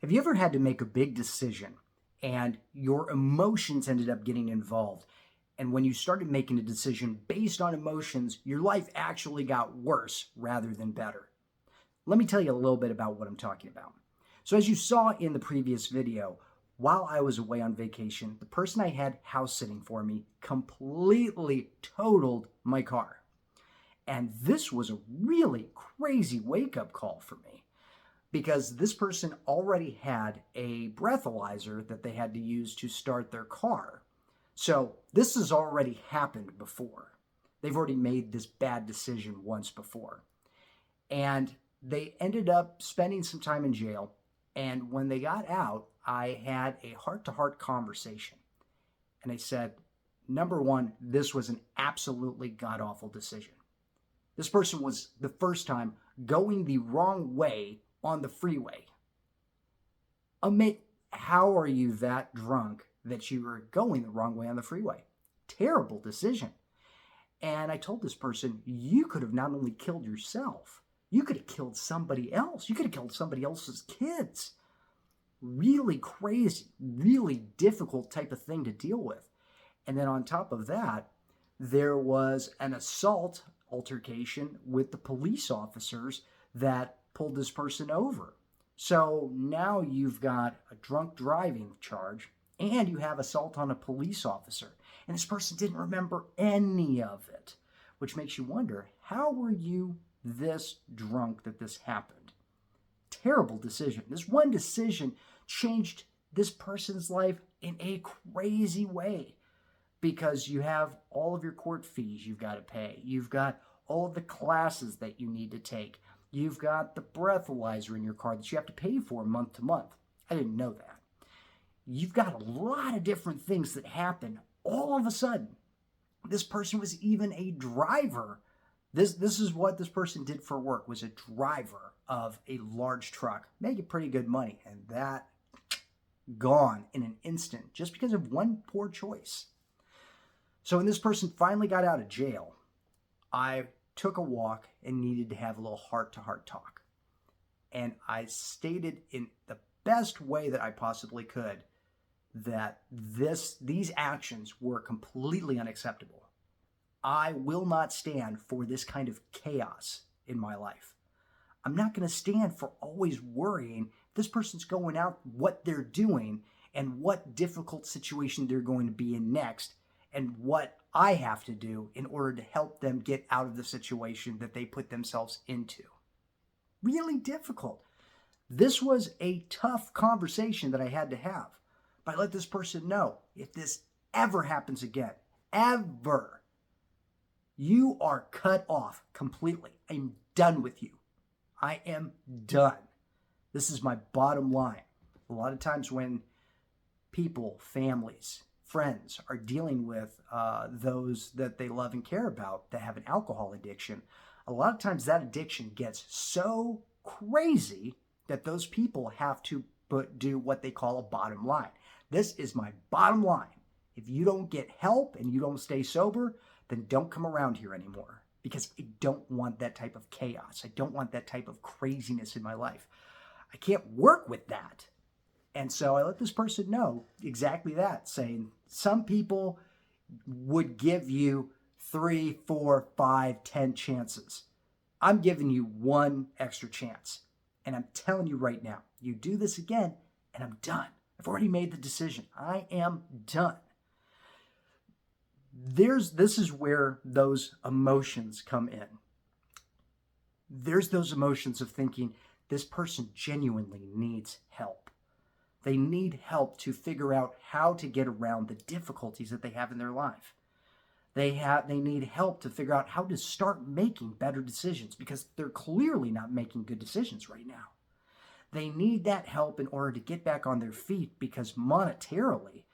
Have you ever had to make a big decision and your emotions ended up getting involved? And when you started making a decision based on emotions, your life actually got worse rather than better. Let me tell you a little bit about what I'm talking about. So, as you saw in the previous video, while I was away on vacation, the person I had house sitting for me completely totaled my car. And this was a really crazy wake up call for me because this person already had a breathalyzer that they had to use to start their car. So this has already happened before. They've already made this bad decision once before. And they ended up spending some time in jail. And when they got out, I had a heart-to-heart conversation. And I said, number one, this was an absolutely god-awful decision. This person was the first time going the wrong way on the freeway. How are you that drunk that you were going the wrong way on the freeway? Terrible decision. And I told this person, you could have not only killed yourself, you could have killed somebody else. You could have killed somebody else's kids. Really crazy, really difficult type of thing to deal with. And then on top of that, there was an assault altercation with the police officers that pulled this person over. So now you've got a drunk driving charge and you have assault on a police officer. And this person didn't remember any of it, which makes you wonder, how were you this drunk that this happened? Terrible decision. This one decision changed this person's life in a crazy way because you have all of your court fees you've got to pay. You've got all of the classes that you need to take. You've got the breathalyzer in your car that you have to pay for month to month. I didn't know that. You've got a lot of different things that happen all of a sudden. This person was even a driver. This is what this person did for work, was a driver of a large truck, making pretty good money. And that gone in an instant just because of one poor choice. So when this person finally got out of jail, I took a walk and needed to have a little heart-to-heart talk. And I stated in the best way that I possibly could that these actions were completely unacceptable. I will not stand for this kind of chaos in my life. I'm not going to stand for always worrying this person's going out, what they're doing, and what difficult situation they're going to be in next, and what I have to do in order to help them get out of the situation that they put themselves into. Really difficult. This was a tough conversation that I had to have. But I let this person know, if this ever happens again, ever, you are cut off completely. I'm done with you. I am done. This is my bottom line. A lot of times when people, families, friends are dealing with those that they love and care about that have an alcohol addiction, a lot of times that addiction gets so crazy that those people have to do what they call a bottom line. This is my bottom line. If you don't get help and you don't stay sober, then don't come around here anymore, because I don't want that type of chaos. I don't want that type of craziness in my life. I can't work with that. And so I let this person know exactly that, saying some people would give you 3, 4, 5, 10 chances. I'm giving you one extra chance. And I'm telling you right now, you do this again and I'm done. I've already made the decision. I am done. This is where those emotions come in. There's those emotions of thinking this person genuinely needs help. They need help to figure out how to get around the difficulties that they have in their life. They need help to figure out how to start making better decisions because they're clearly not making good decisions right now. They need that help in order to get back on their feet because monetarily,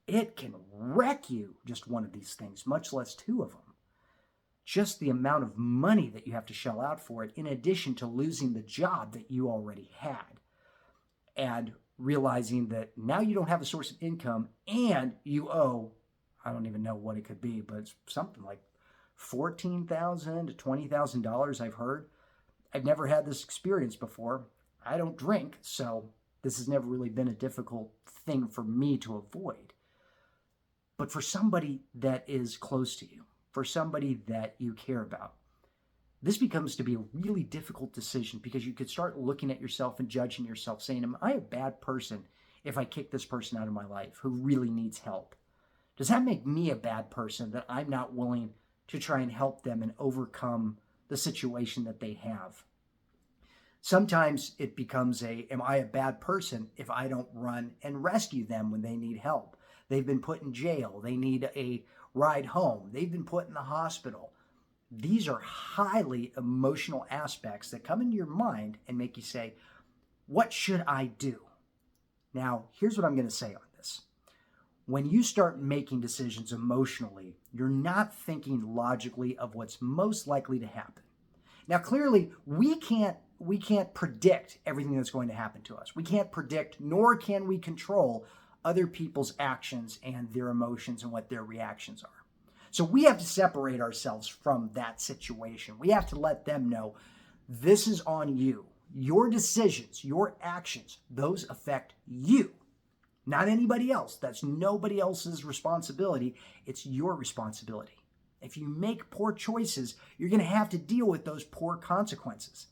it can wreck you, just one of these things, much less two of them. Just the amount of money that you have to shell out for it, in addition to losing the job that you already had. And realizing that now you don't have a source of income and you owe, I don't even know what it could be, but it's something like $14,000 to $20,000 I've heard. I've never had this experience before. I don't drink, so This has never really been a difficult thing for me to avoid. But for somebody that is close to you, for somebody that you care about, this becomes to be a really difficult decision, because you could start looking at yourself and judging yourself, saying, am I a bad person if I kick this person out of my life who really needs help? Does that make me a bad person that I'm not willing to try and help them and overcome the situation that they have? Sometimes it becomes am I a bad person if I don't run and rescue them when they need help? They've been put in jail. They need a ride home. They've been put in the hospital. These are highly emotional aspects that come into your mind and make you say, what should I do? Now, here's what I'm going to say on this. When you start making decisions emotionally, you're not thinking logically of what's most likely to happen. Now, clearly, we can't predict everything that's going to happen to us. We can't predict, nor can we control other people's actions and their emotions and what their reactions are. So we have to separate ourselves from that situation. We have to let them know this is on you. Your decisions, your actions, those affect you, not anybody else. That's nobody else's responsibility. It's your responsibility. If you make poor choices, you're going to have to deal with those poor consequences.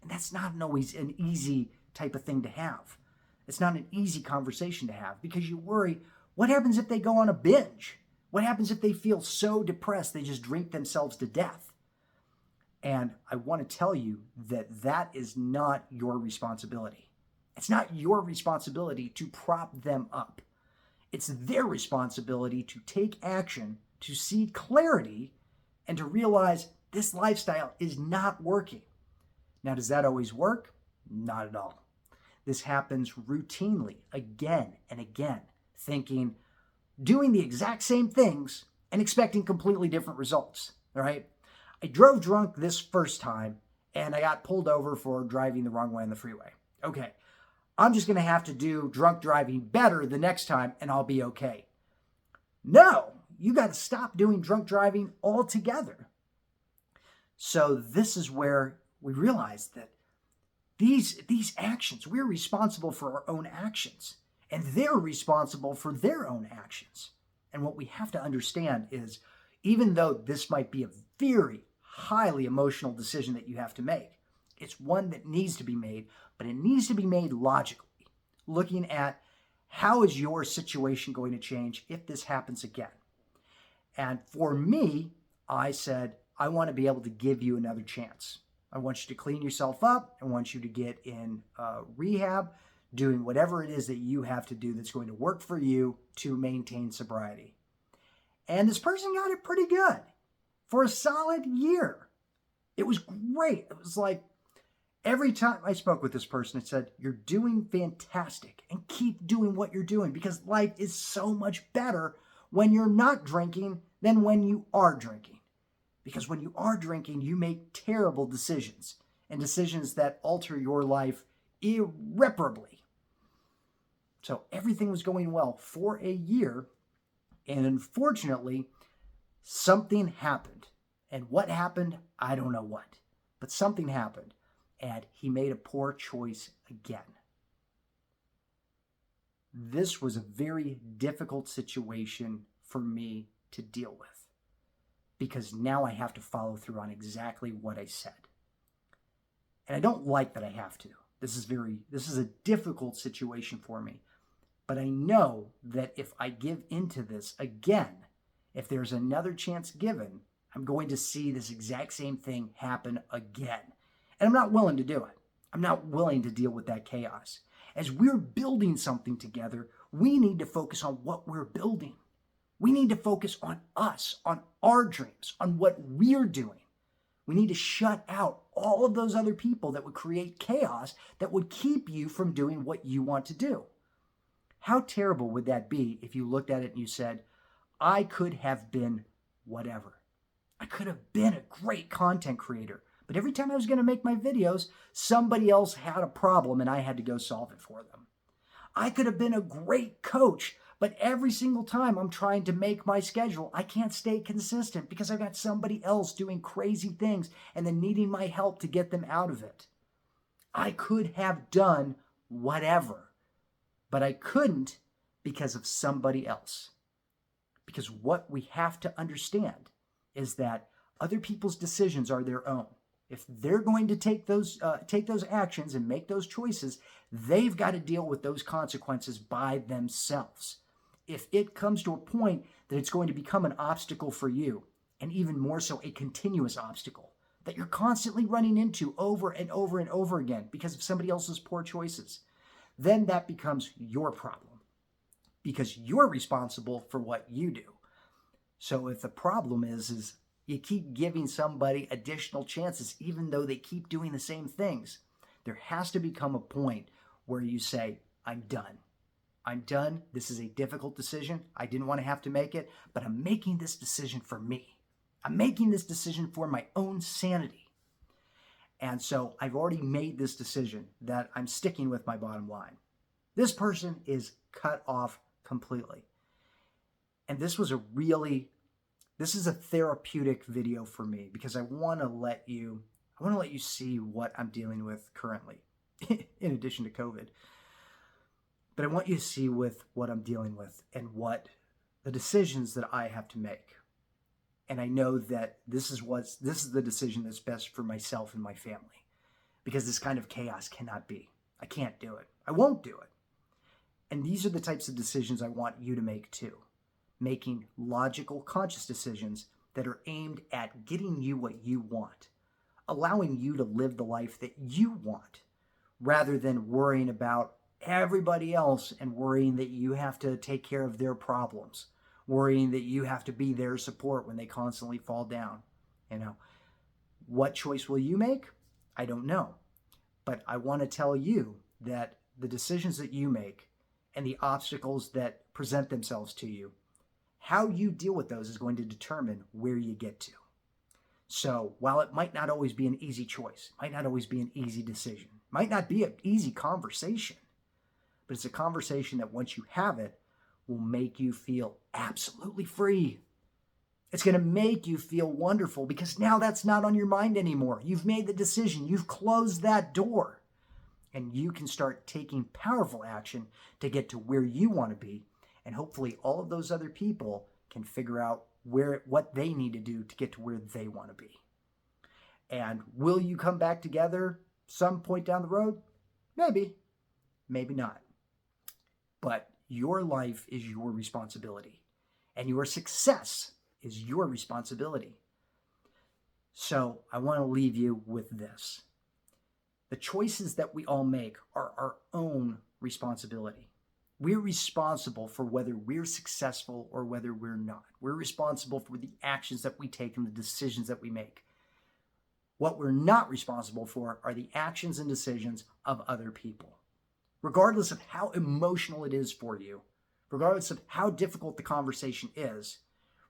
And that's not always an easy type of thing to have. It's not an easy conversation to have, because you worry, what happens if they go on a binge? What happens if they feel so depressed they just drink themselves to death? And I want to tell you that that is not your responsibility. It's not your responsibility to prop them up. It's their responsibility to take action, to see clarity, and to realize this lifestyle is not working. Now, does that always work? Not at all. This happens routinely, again and again, doing the exact same things and expecting completely different results, all right? I drove drunk this first time, and I got pulled over for driving the wrong way on the freeway. Okay, I'm just going to have to do drunk driving better the next time, and I'll be okay. No, you got to stop doing drunk driving altogether. So this is where we realize that these actions, we're responsible for our own actions, and they're responsible for their own actions. And what we have to understand is, even though this might be a very highly emotional decision that you have to make, it's one that needs to be made, but it needs to be made logically, looking at how is your situation going to change if this happens again. And for me, I said, I want to be able to give you another chance. I want you to clean yourself up. I want you to get in rehab, doing whatever it is that you have to do that's going to work for you to maintain sobriety. And this person got it pretty good for a solid year. It was great. It was like every time I spoke with this person, it said, you're doing fantastic and keep doing what you're doing, because life is so much better when you're not drinking than when you are drinking. Because when you are drinking, you make terrible decisions, and decisions that alter your life irreparably. So everything was going well for a year, and unfortunately, something happened. And what happened, I don't know what. But something happened, and he made a poor choice again. This was a very difficult situation for me to deal with, because now I have to follow through on exactly what I said. And I don't like that I have to. This is a difficult situation for me. But I know that if I give into this again, if there's another chance given, I'm going to see this exact same thing happen again. And I'm not willing to do it. I'm not willing to deal with that chaos. As we're building something together, we need to focus on what we're building. We need to focus on us, on our dreams, on what we're doing. We need to shut out all of those other people that would create chaos, that would keep you from doing what you want to do. How terrible would that be if you looked at it and you said, I could have been whatever. I could have been a great content creator, but every time I was going to make my videos, somebody else had a problem and I had to go solve it for them. I could have been a great coach, but every single time I'm trying to make my schedule, I can't stay consistent because I've got somebody else doing crazy things and then needing my help to get them out of it. I could have done whatever. but I couldn't because of somebody else. Because what we have to understand is that other people's decisions are their own. If they're going to take those actions and make those choices, they've got to deal with those consequences by themselves. If it comes to a point that it's going to become an obstacle for you, and even more so a continuous obstacle that you're constantly running into over and over and over again because of somebody else's poor choices, then that becomes your problem because you're responsible for what you do. So if the problem is you keep giving somebody additional chances, even though they keep doing the same things, there has to become a point where you say, I'm done. I'm done. This is a difficult decision. I didn't want to have to make it, but I'm making this decision for me. I'm making this decision for my own sanity. And so I've already made this decision that I'm sticking with my bottom line. This person is cut off completely. And this is a therapeutic video for me because I want to let you see what I'm dealing with currently, in addition to COVID. But I want you to see with what I'm dealing with and what the decisions that I have to make. And I know that this is the decision that's best for myself and my family, because this kind of chaos cannot be. I can't do it. I won't do it. And these are the types of decisions I want you to make too. Making logical, conscious decisions that are aimed at getting you what you want, allowing you to live the life that you want, rather than worrying about everybody else and worrying that you have to take care of their problems, worrying that you have to be their support when they constantly fall down. What choice will you make? I don't know. But I want to tell you that the decisions that you make and the obstacles that present themselves to you, how you deal with those is going to determine where you get to. So while it might not always be an easy choice, might not always be an easy decision, might not be an easy conversation, but it's a conversation that once you have it, will make you feel absolutely free. It's going to make you feel wonderful because now that's not on your mind anymore. You've made the decision. You've closed that door. And you can start taking powerful action to get to where you want to be. And hopefully all of those other people can figure out what they need to do to get to where they want to be. And will you come back together some point down the road? Maybe. Maybe not. But your life is your responsibility. And your success is your responsibility. So I want to leave you with this. The choices that we all make are our own responsibility. We're responsible for whether we're successful or whether we're not. We're responsible for the actions that we take and the decisions that we make. What we're not responsible for are the actions and decisions of other people. Regardless of how emotional it is for you, regardless of how difficult the conversation is,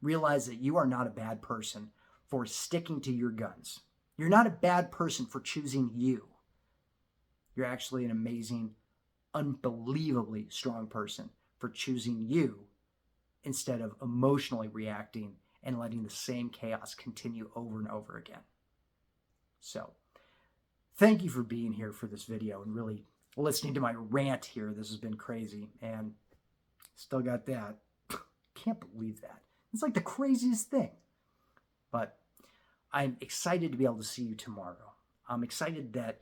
realize that you are not a bad person for sticking to your guns. You're not a bad person for choosing you. You're actually an amazing, unbelievably strong person for choosing you instead of emotionally reacting and letting the same chaos continue over and over again. So, thank you for being here for this video and really listening to my rant here. This has been crazy, and still got that. Can't believe that. It's like the craziest thing. But I'm excited to be able to see you tomorrow. I'm excited that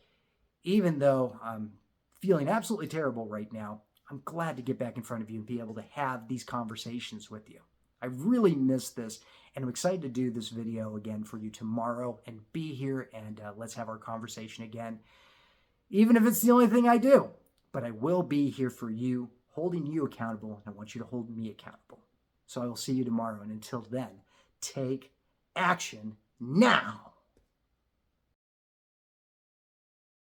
even though I'm feeling absolutely terrible right now, I'm glad to get back in front of you and be able to have these conversations with you. I really missed this, and I'm excited to do this video again for you tomorrow and be here and let's have our conversation again. Even if it's the only thing I do, but I will be here for you, holding you accountable, and I want you to hold me accountable. So I will see you tomorrow, and until then, take action now.